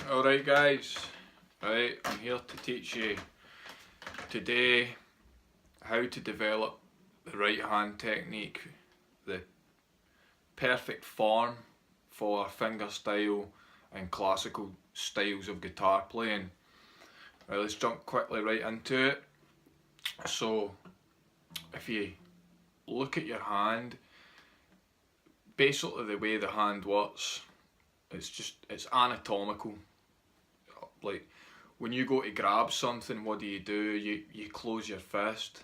Alright guys, right, I'm here to teach you today how to develop the right hand technique, the perfect form for fingerstyle and classical styles of guitar playing. Right, let's jump quickly right into it. So if you look at your hand, basically the way the hand works, it's anatomical. Like when you go to grab something, what do? You close your fist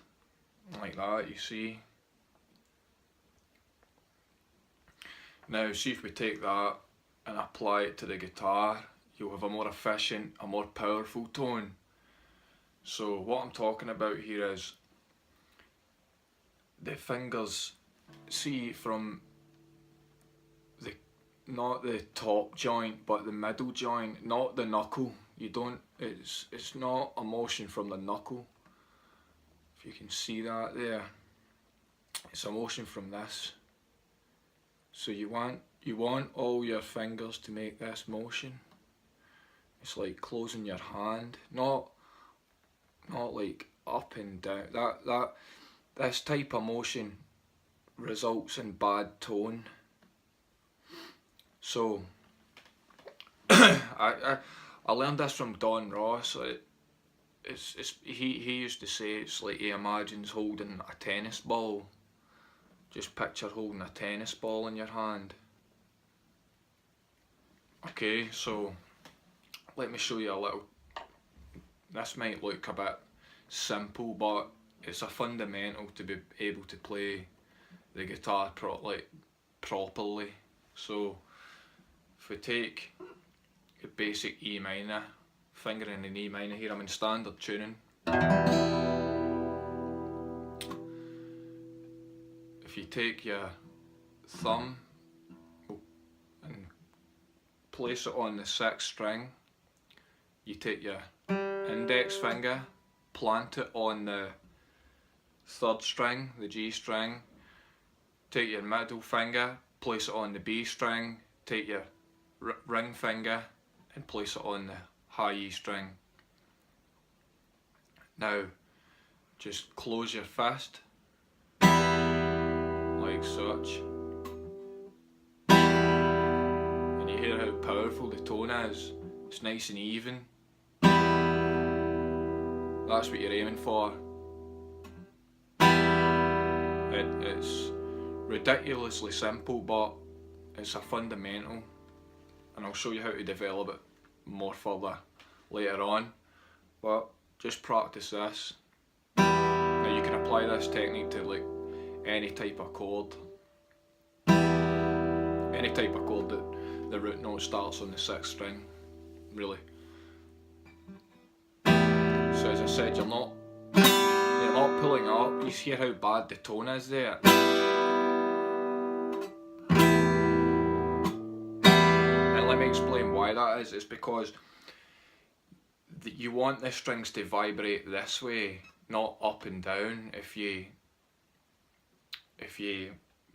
like that, you see. Now see if we take that and apply it to the guitar, you'll have a more efficient, a more powerful tone. So what I'm talking about here is the fingers, see from the, not the top joint but the middle joint, not the knuckle. You don't, it's not a motion from the knuckle, if you can see that there, it's a motion from this. So you want all your fingers to make this motion. It's like closing your hand, not like up and down. This type of motion results in bad tone. So I learned this from Don Ross. He used to say it's like he imagines holding a tennis ball. Just picture holding a tennis ball in your hand. Okay, so let me show you a little. This might look a bit simple, but it's a fundamental to be able to play the guitar properly. So if we take the basic E minor, fingering in E minor here, I'm in standard tuning. If you take your thumb and place it on the 6th string, you take your index finger, plant it on the 3rd string, the G string, take your middle finger, place it on the B string, take your ring finger and place it on the high E string. Now just close your fist like such, and you hear how powerful the tone is. It's nice and even. That's what you're aiming for. It's ridiculously simple, but it's a fundamental, and I'll show you how to develop it more further later on, but just practice this. Now you can apply this technique to like any type of chord, that the root note starts on the 6th string, really. So as I said, you're not pulling up. You hear how bad the tone is there. And let me explain why that is. It's because you want the strings to vibrate this way, not up and down. If you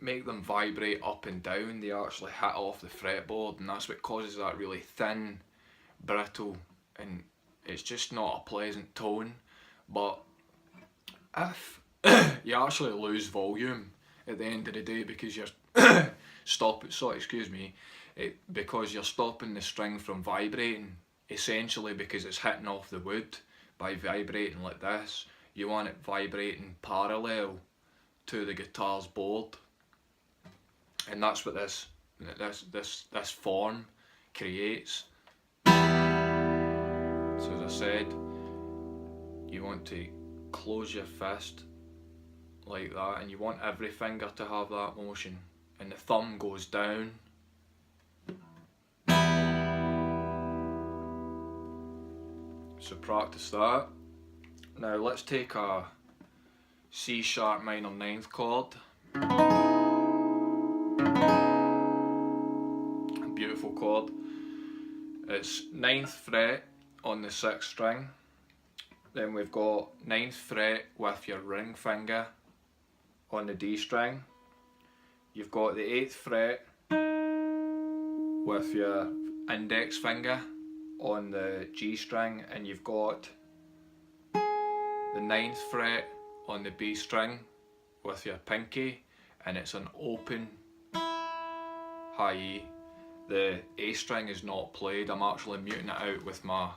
make them vibrate up and down, they actually hit off the fretboard, and that's what causes that really thin, brittle, and it's just not a pleasant tone. But if you actually lose volume at the end of the day because you're because you're stopping the string from vibrating, essentially, because it's hitting off the wood by vibrating like this. You want it vibrating parallel to the guitar's board, and that's what this form creates. So as I said, you want to close your fist like that, and you want every finger to have that motion, and the thumb goes down. So practice that. Now let's take a C sharp minor 9th chord. A beautiful chord. It's 9th fret on the 6th string. Then we've got 9th fret with your ring finger on the D string. You've got the 8th fret with your index finger on the G string, and you've got the 9th fret on the B string with your pinky, and it's an open high E. The A string is not played. I'm actually muting it out with my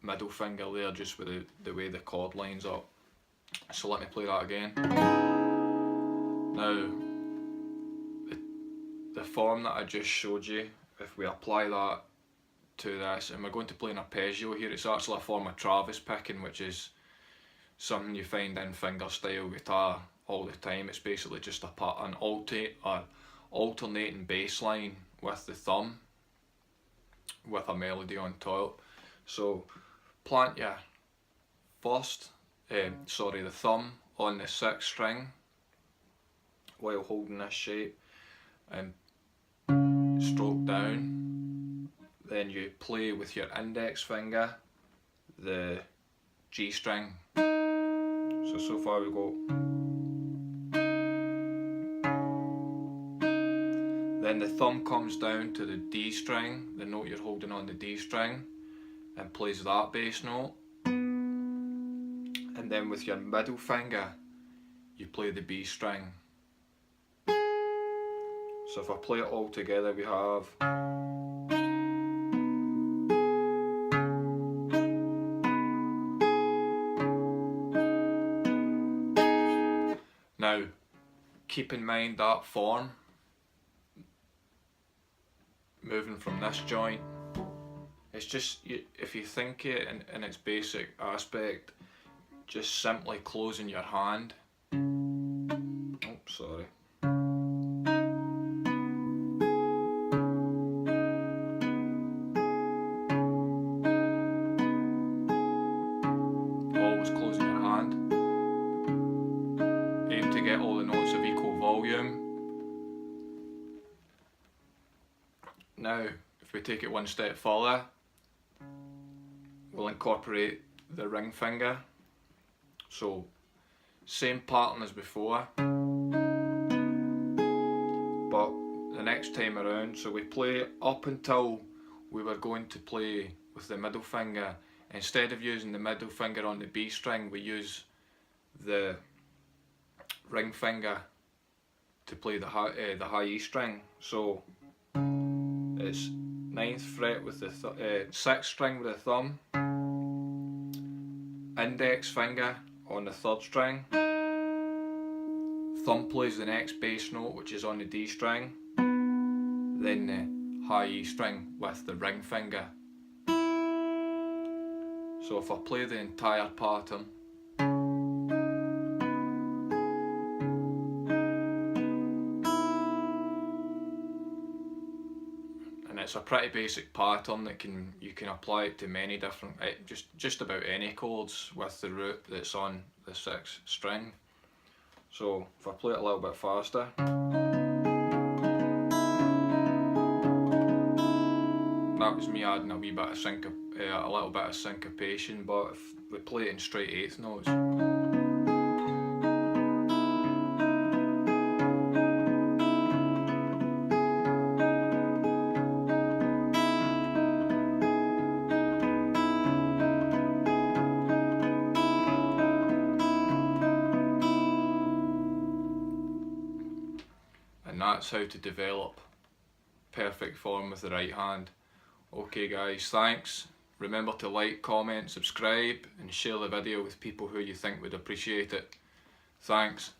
middle finger there, just with the way the chord lines up. So let me play that again. Now, the form that I just showed you, if we apply that to this, and we're going to play an arpeggio here, it's actually a form of Travis picking, which is something you find in fingerstyle guitar all the time. It's basically just an alternating bass line with the thumb with a melody on top. So plant your the thumb on the 6th string while holding this shape and stroke down. Then you play with your index finger the G string. So far we go. Then the thumb comes down to the D string, the note you're holding on the D string, and plays that bass note. And then with your middle finger, you play the B string. So if I play it all together, we have now, keep in mind that form, moving from this joint, it's just, if you think it in its basic aspect, just simply closing your hand. Oh, sorry. Always closing your hand. Aim to get all the notes of equal volume. Now, if we take it one step further, we'll incorporate the ring finger. So, same pattern as before, but the next time around, so we play up until we were going to play with the middle finger. Instead of using the middle finger on the B string, we use the ring finger to play the high E string. So it's 9th fret with the 6th string with the thumb, index finger on the 3rd string, thumb plays the next bass note, which is on the D string, then the high E string with the ring finger. So if I play the entire pattern, and it's a pretty basic pattern that you can apply it to many different, just about any chords with the root that's on the 6th string. So if I play it a little bit faster, that was me adding a wee bit of a little bit of syncopation, but if we play it in straight 8th notes, and that's how to develop perfect form with the right hand. Okay guys, thanks. Remember to like, comment, subscribe and share the video with people who you think would appreciate it. Thanks.